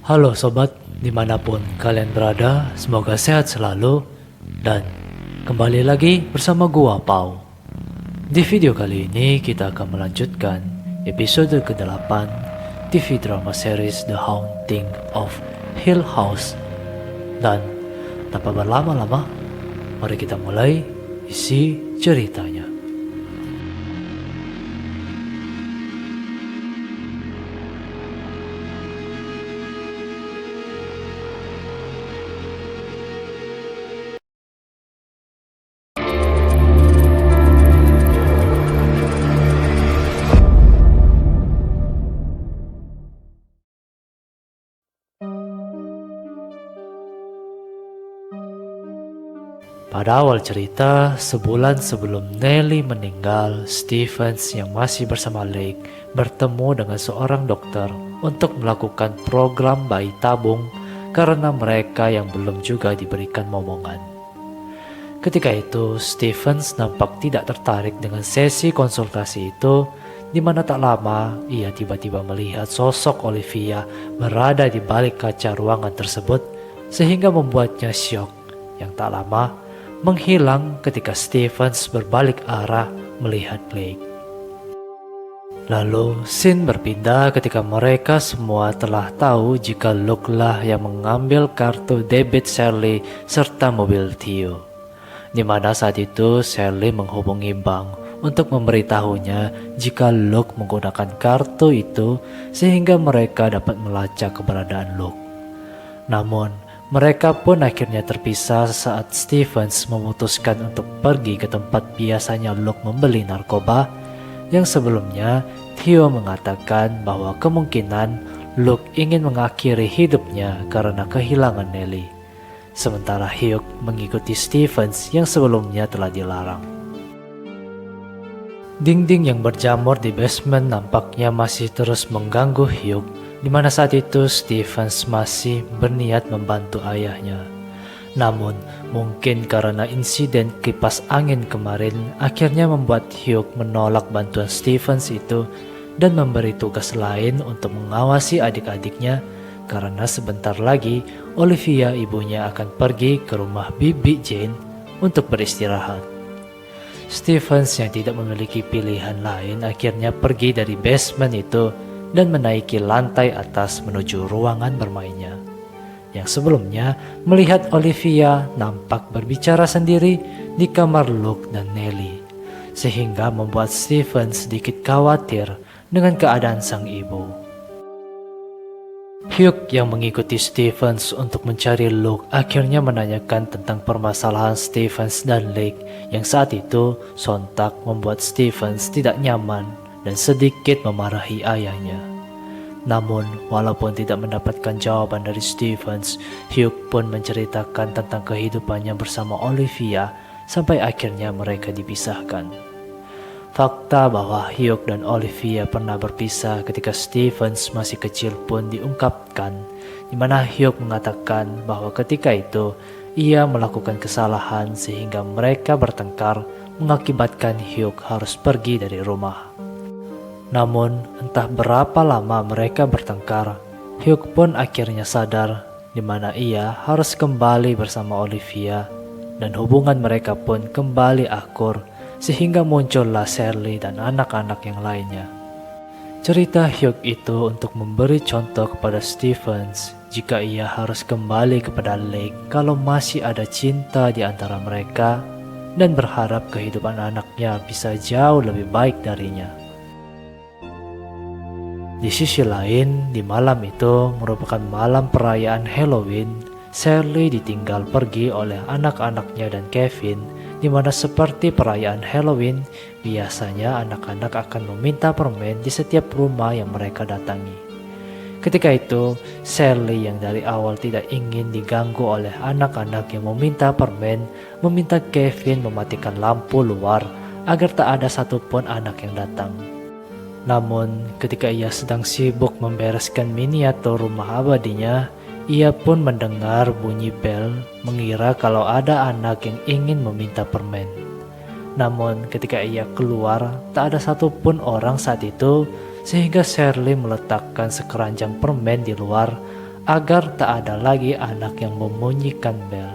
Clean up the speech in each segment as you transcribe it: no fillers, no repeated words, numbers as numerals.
Halo sobat, dimanapun kalian berada, semoga sehat selalu. Dan kembali lagi bersama gua Pau. Di video kali ini kita akan melanjutkan episode ke-8 TV drama series The Haunting of Hill House. Dan tanpa berlama-lama, mari kita mulai isi ceritanya. Pada awal cerita, sebulan sebelum Nelly meninggal, Stevens yang masih bersama Lake bertemu dengan seorang dokter untuk melakukan program bayi tabung karena mereka yang belum juga diberikan momongan. Ketika itu, Stevens nampak tidak tertarik dengan sesi konsultasi itu, di mana tak lama ia tiba-tiba melihat sosok Olivia berada di balik kaca ruangan tersebut, sehingga membuatnya syok. Yang tak lama menghilang ketika Stevens berbalik arah melihat Blake. Lalu scene berpindah ketika mereka semua telah tahu jika Luke lah yang mengambil kartu debit Shirley serta mobil Theo. Di mana saat itu Shirley menghubungi bank untuk memberitahunya jika Luke menggunakan kartu itu sehingga mereka dapat melacak keberadaan Luke. Namun mereka pun akhirnya terpisah saat Stevens memutuskan untuk pergi ke tempat biasanya Luke membeli narkoba, yang sebelumnya Theo mengatakan bahwa kemungkinan Luke ingin mengakhiri hidupnya karena kehilangan Nelly. Sementara Hugh mengikuti Stevens yang sebelumnya telah dilarang. Dinding yang berjamur di basement nampaknya masih terus mengganggu Hugh, di mana saat itu Stevens masih berniat membantu ayahnya. Namun, mungkin karena insiden kipas angin kemarin akhirnya membuat Hugh menolak bantuan Stevens itu dan memberi tugas lain untuk mengawasi adik-adiknya karena sebentar lagi Olivia ibunya akan pergi ke rumah Bibi Jane untuk beristirahat. Stevens yang tidak memiliki pilihan lain akhirnya pergi dari basement itu dan menaiki lantai atas menuju ruangan bermainnya, yang sebelumnya melihat Olivia nampak berbicara sendiri di kamar Luke dan Nelly, sehingga membuat Stephen sedikit khawatir dengan keadaan sang ibu. Hugh yang mengikuti Stevens untuk mencari Luke akhirnya menanyakan tentang permasalahan Stevens dan Lake, yang saat itu sontak membuat Stevens tidak nyaman dan sedikit memarahi ayahnya. Namun, walaupun tidak mendapatkan jawaban dari Stevens, Hugh pun menceritakan tentang kehidupannya bersama Olivia sampai akhirnya mereka dipisahkan. Fakta bahwa Hugh dan Olivia pernah berpisah ketika Stevens masih kecil pun diungkapkan, di mana Hugh mengatakan bahwa ketika itu ia melakukan kesalahan sehingga mereka bertengkar mengakibatkan Hugh harus pergi dari rumah. Namun, entah berapa lama mereka bertengkar, Hugh pun akhirnya sadar di mana ia harus kembali bersama Olivia, dan hubungan mereka pun kembali akur sehingga muncullah Shirley dan anak-anak yang lainnya. Cerita Hugh itu untuk memberi contoh kepada Stevens jika ia harus kembali kepada Lake kalau masih ada cinta di antara mereka dan berharap kehidupan anaknya bisa jauh lebih baik darinya. Di sisi lain, di malam itu merupakan malam perayaan Halloween, Shirley ditinggal pergi oleh anak-anaknya dan Kevin, di mana seperti perayaan Halloween, biasanya anak-anak akan meminta permen di setiap rumah yang mereka datangi. Ketika itu, Shirley yang dari awal tidak ingin diganggu oleh anak-anak yang meminta permen, meminta Kevin mematikan lampu luar agar tak ada satupun anak yang datang. Namun, ketika ia sedang sibuk membereskan miniatur rumah abadinya, ia pun mendengar bunyi bel mengira kalau ada anak yang ingin meminta permen. Namun, ketika ia keluar, tak ada satupun orang saat itu, sehingga Shirley meletakkan sekeranjang permen di luar agar tak ada lagi anak yang membunyikan bel.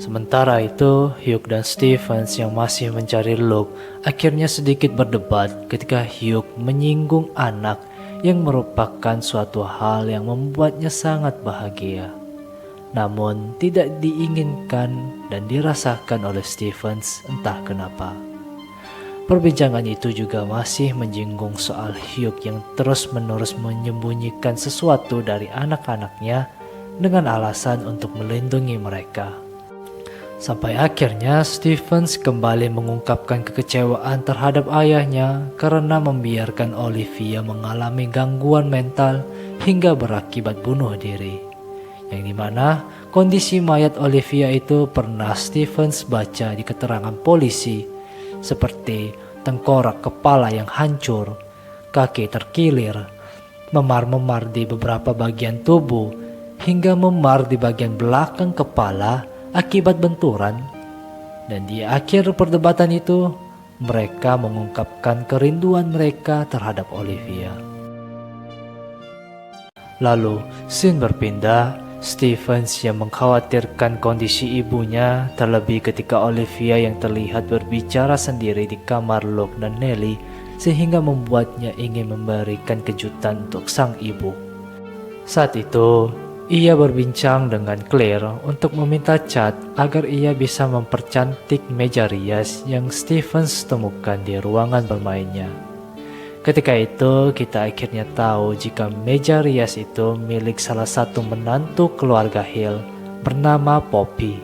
Sementara itu, Hugh dan Stevens yang masih mencari Luke akhirnya sedikit berdebat ketika Hugh menyinggung anak yang merupakan suatu hal yang membuatnya sangat bahagia. Namun tidak diinginkan dan dirasakan oleh Stevens entah kenapa. Perbincangan itu juga masih menyinggung soal Hugh yang terus-menerus menyembunyikan sesuatu dari anak-anaknya dengan alasan untuk melindungi mereka. Sampai akhirnya Stevens kembali mengungkapkan kekecewaan terhadap ayahnya karena membiarkan Olivia mengalami gangguan mental hingga berakibat bunuh diri. Yang dimana kondisi mayat Olivia itu pernah Stevens baca di keterangan polisi, seperti tengkorak kepala yang hancur, kaki terkilir, memar-memar di beberapa bagian tubuh, hingga memar di bagian belakang kepala akibat benturan. Dan di akhir perdebatan itu, mereka mengungkapkan kerinduan mereka terhadap Olivia. Lalu, scene berpindah. Stevens yang mengkhawatirkan kondisi ibunya, terlebih ketika Olivia yang terlihat berbicara sendiri di kamar Luke dan Nellie, sehingga membuatnya ingin memberikan kejutan untuk sang ibu. Saat itu, ia berbincang dengan Claire untuk meminta cat agar ia bisa mempercantik meja rias yang Stevens temukan di ruangan bermainnya. Ketika itu, kita akhirnya tahu jika meja rias itu milik salah satu menantu keluarga Hill bernama Poppy,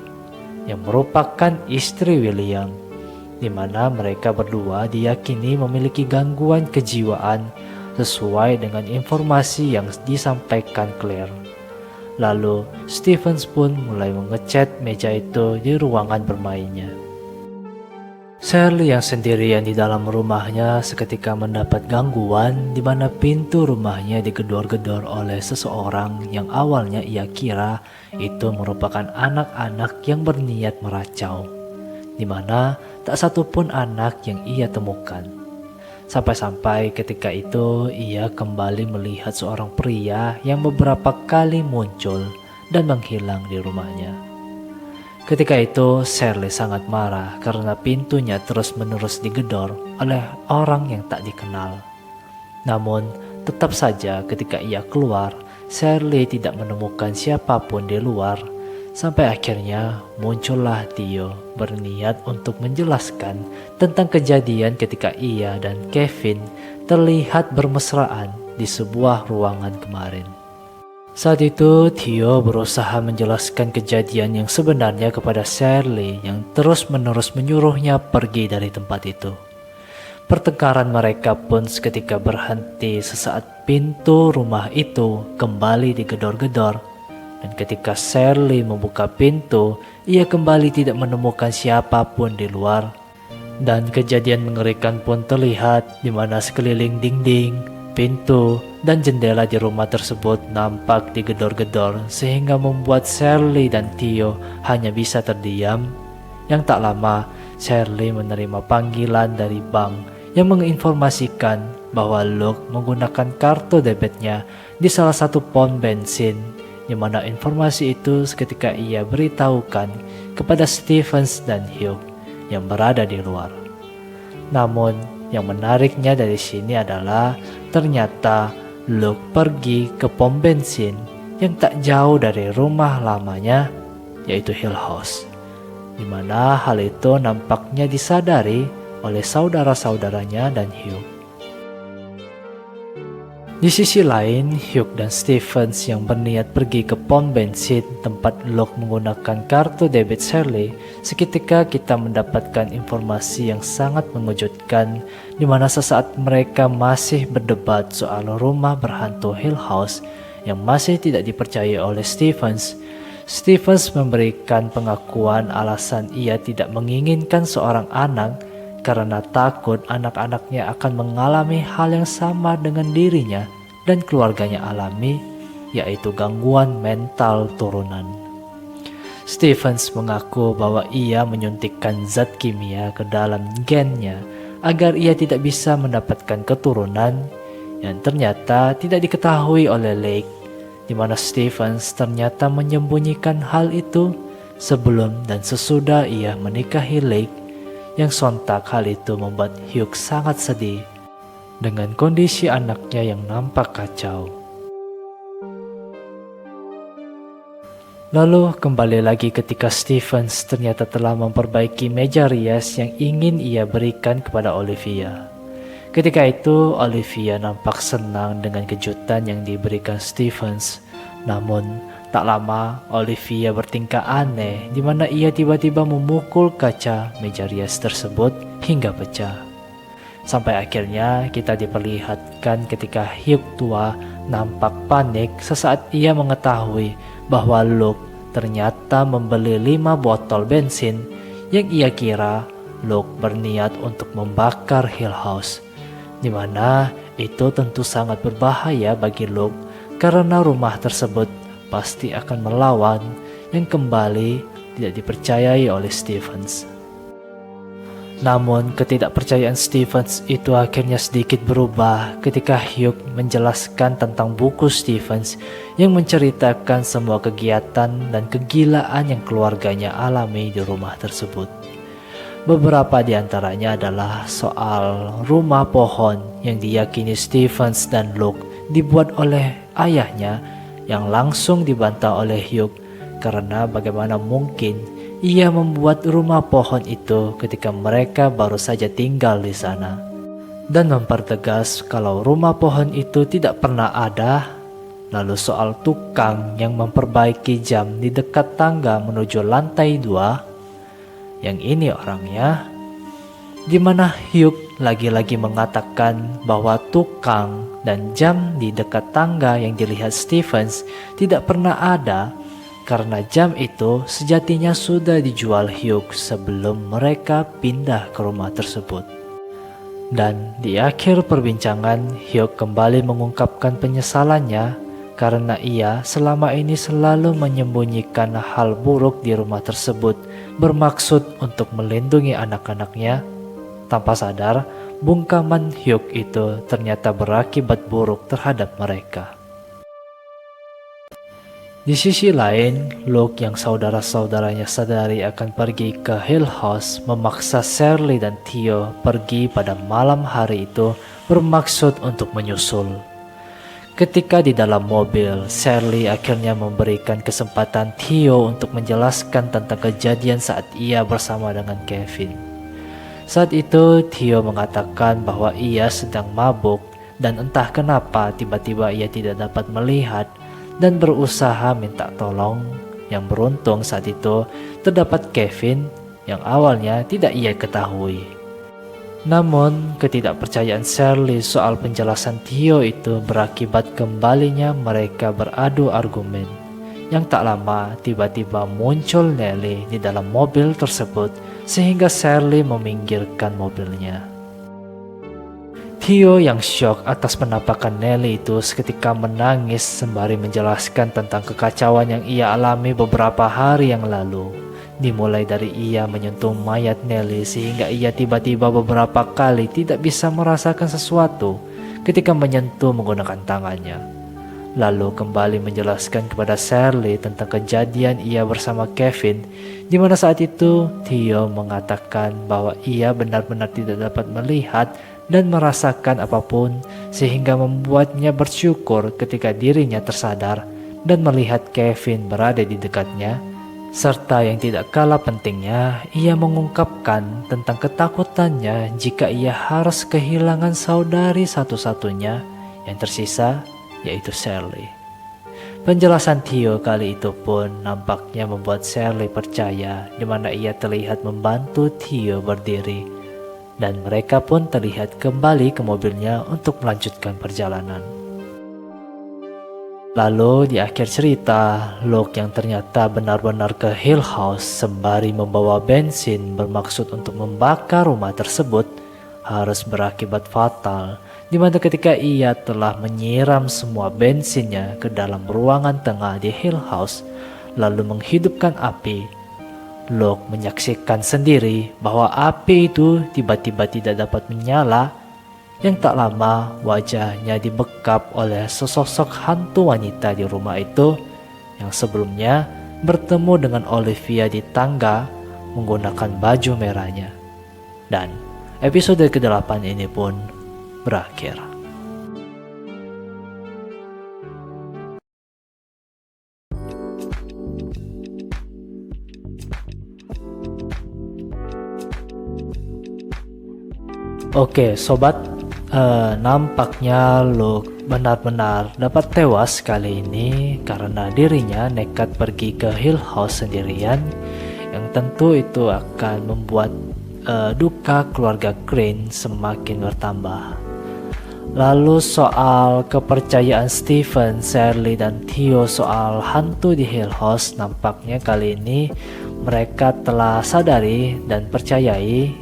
yang merupakan istri William, di mana mereka berdua diyakini memiliki gangguan kejiwaan sesuai dengan informasi yang disampaikan Claire. Lalu, Stevens pun mulai mengecat meja itu di ruangan bermainnya. Shirley yang sendirian di dalam rumahnya seketika mendapat gangguan di mana pintu rumahnya digedor-gedor oleh seseorang yang awalnya ia kira itu merupakan anak-anak yang berniat meracau, di mana tak satu pun anak yang ia temukan. Sampai-sampai ketika itu ia kembali melihat seorang pria yang beberapa kali muncul dan menghilang di rumahnya. Ketika itu, Shirley sangat marah karena pintunya terus-menerus digedor oleh orang yang tak dikenal. Namun, tetap saja ketika ia keluar, Shirley tidak menemukan siapapun di luar. Sampai akhirnya muncullah Theo berniat untuk menjelaskan tentang kejadian ketika ia dan Kevin terlihat bermesraan di sebuah ruangan kemarin. Saat itu, Theo berusaha menjelaskan kejadian yang sebenarnya kepada Shirley yang terus-menerus menyuruhnya pergi dari tempat itu. Pertengkaran mereka pun seketika berhenti sesaat pintu rumah itu kembali digedor-gedor. Dan ketika Shirley membuka pintu, ia kembali tidak menemukan siapapun di luar. Dan kejadian mengerikan pun terlihat di mana sekeliling dinding, pintu, dan jendela di rumah tersebut nampak digedor-gedor sehingga membuat Shirley dan Theo hanya bisa terdiam. Yang tak lama, Shirley menerima panggilan dari bank yang menginformasikan bahwa Luke menggunakan kartu debitnya di salah satu pom bensin, di mana informasi itu seketika ia beritahukan kepada Stevens dan Hugh yang berada di luar. Namun, yang menariknya dari sini adalah ternyata Luke pergi ke pom bensin yang tak jauh dari rumah lamanya, yaitu Hill House, di mana hal itu nampaknya disadari oleh saudara-saudaranya dan Hugh. Di sisi lain, Hugh dan Stevens yang berniat pergi ke pom bensin tempat Luke menggunakan kartu debit Shirley, seketika kita mendapatkan informasi yang sangat mengejutkan, di mana sesaat mereka masih berdebat soal rumah berhantu Hill House yang masih tidak dipercaya oleh Stevens. Stevens memberikan pengakuan alasan ia tidak menginginkan seorang anak karena takut anak-anaknya akan mengalami hal yang sama dengan dirinya dan keluarganya alami, yaitu gangguan mental turunan. Stevens mengaku bahwa ia menyuntikkan zat kimia ke dalam gennya agar ia tidak bisa mendapatkan keturunan, yang ternyata tidak diketahui oleh Lake, di mana Stevens ternyata menyembunyikan hal itu sebelum dan sesudah ia menikahi Lake, yang sontak hal itu membuat Hugh sangat sedih dengan kondisi anaknya yang nampak kacau. Lalu kembali lagi ketika Stevens ternyata telah memperbaiki meja rias yang ingin ia berikan kepada Olivia. Ketika itu Olivia nampak senang dengan kejutan yang diberikan Stevens. Namun tak lama Olivia bertingkah aneh di mana ia tiba-tiba memukul kaca meja rias tersebut hingga pecah. Sampai akhirnya kita diperlihatkan ketika Hugh tua nampak panik sesaat ia mengetahui bahwa Luke ternyata membeli 5 botol bensin yang ia kira Luke berniat untuk membakar Hill House, di mana itu tentu sangat berbahaya bagi Luke karena rumah tersebut pasti akan melawan, yang kembali tidak dipercayai oleh Stevens. Namun ketidakpercayaan Stevens itu akhirnya sedikit berubah ketika Hugh menjelaskan tentang buku Stevens yang menceritakan semua kegiatan dan kegilaan yang keluarganya alami di rumah tersebut. Beberapa di antaranya adalah soal rumah pohon yang diyakini Stevens dan Luke dibuat oleh ayahnya, yang langsung dibantah oleh Hugh karena bagaimana mungkin ia membuat rumah pohon itu ketika mereka baru saja tinggal di sana, dan mempertegas kalau rumah pohon itu tidak pernah ada. Lalu soal tukang yang memperbaiki jam di dekat tangga menuju lantai 2, yang ini orangnya, di mana Hugh lagi-lagi mengatakan bahwa tukang dan jam di dekat tangga yang dilihat Stevens tidak pernah ada, karena jam itu sejatinya sudah dijual Hugh sebelum mereka pindah ke rumah tersebut. Dan di akhir perbincangan, Hugh kembali mengungkapkan penyesalannya karena ia selama ini selalu menyembunyikan hal buruk di rumah tersebut bermaksud untuk melindungi anak-anaknya. Tanpa sadar, bungkaman Hugh itu ternyata berakibat buruk terhadap mereka. Di sisi lain, Luke yang saudara-saudaranya sadari akan pergi ke Hill House memaksa Shirley dan Theo pergi pada malam hari itu bermaksud untuk menyusul. Ketika di dalam mobil, Shirley akhirnya memberikan kesempatan Theo untuk menjelaskan tentang kejadian saat ia bersama dengan Kevin. Saat itu Theo mengatakan bahwa ia sedang mabuk dan entah kenapa tiba-tiba ia tidak dapat melihat dan berusaha minta tolong. Yang beruntung saat itu terdapat Kevin yang awalnya tidak ia ketahui. Namun ketidakpercayaan Shirley soal penjelasan Theo itu berakibat kembalinya mereka beradu argumen. Yang tak lama tiba-tiba muncul Nellie di dalam mobil tersebut sehingga Shirley meminggirkan mobilnya. Theo yang syok atas penampakan Nellie itu seketika menangis sembari menjelaskan tentang kekacauan yang ia alami beberapa hari yang lalu. Dimulai dari ia menyentuh mayat Nellie sehingga ia tiba-tiba beberapa kali tidak bisa merasakan sesuatu ketika menyentuh menggunakan tangannya. Lalu kembali menjelaskan kepada Shirley tentang kejadian ia bersama Kevin, di mana saat itu Theo mengatakan bahwa ia benar-benar tidak dapat melihat dan merasakan apapun sehingga membuatnya bersyukur ketika dirinya tersadar dan melihat Kevin berada di dekatnya. Serta yang tidak kalah pentingnya, ia mengungkapkan tentang ketakutannya jika ia harus kehilangan saudari satu-satunya yang tersisa, yaitu Shirley. Penjelasan Theo kali itu pun nampaknya membuat Shirley percaya, di mana ia terlihat membantu Theo berdiri. Dan mereka pun terlihat kembali ke mobilnya untuk melanjutkan perjalanan. Lalu di akhir cerita, Luke yang ternyata benar-benar ke Hill House sembari membawa bensin bermaksud untuk membakar rumah tersebut harus berakibat fatal, di mana ketika ia telah menyiram semua bensinnya ke dalam ruangan tengah di Hill House lalu menghidupkan api, Luke menyaksikan sendiri bahwa api itu tiba-tiba tidak dapat menyala yang tak lama wajahnya dibekap oleh sesosok hantu wanita di rumah itu yang sebelumnya bertemu dengan Olivia di tangga menggunakan baju merahnya. Dan episode ke-8 ini pun berakhir. Oke sobat, nampaknya Luke benar-benar dapat tewas kali ini karena dirinya nekat pergi ke Hill House sendirian, yang tentu itu akan membuat duka keluarga Crane semakin bertambah. Lalu soal kepercayaan Stephen, Shirley, dan Theo soal hantu di Hill House, nampaknya kali ini mereka telah sadari dan percayai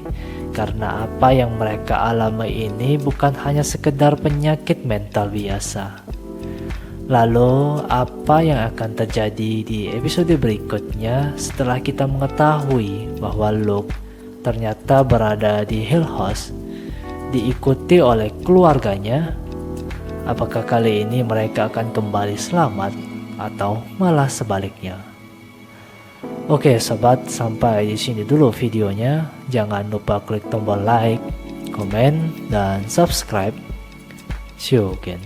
karena apa yang mereka alami ini bukan hanya sekedar penyakit mental biasa. Lalu apa yang akan terjadi di episode berikutnya setelah kita mengetahui bahwa Luke ternyata berada di Hill House diikuti oleh keluarganya? Apakah kali ini mereka akan kembali selamat atau malah sebaliknya? Oke sobat, sampai di sini dulu videonya. Jangan lupa klik tombol like, komen, dan subscribe. See you again.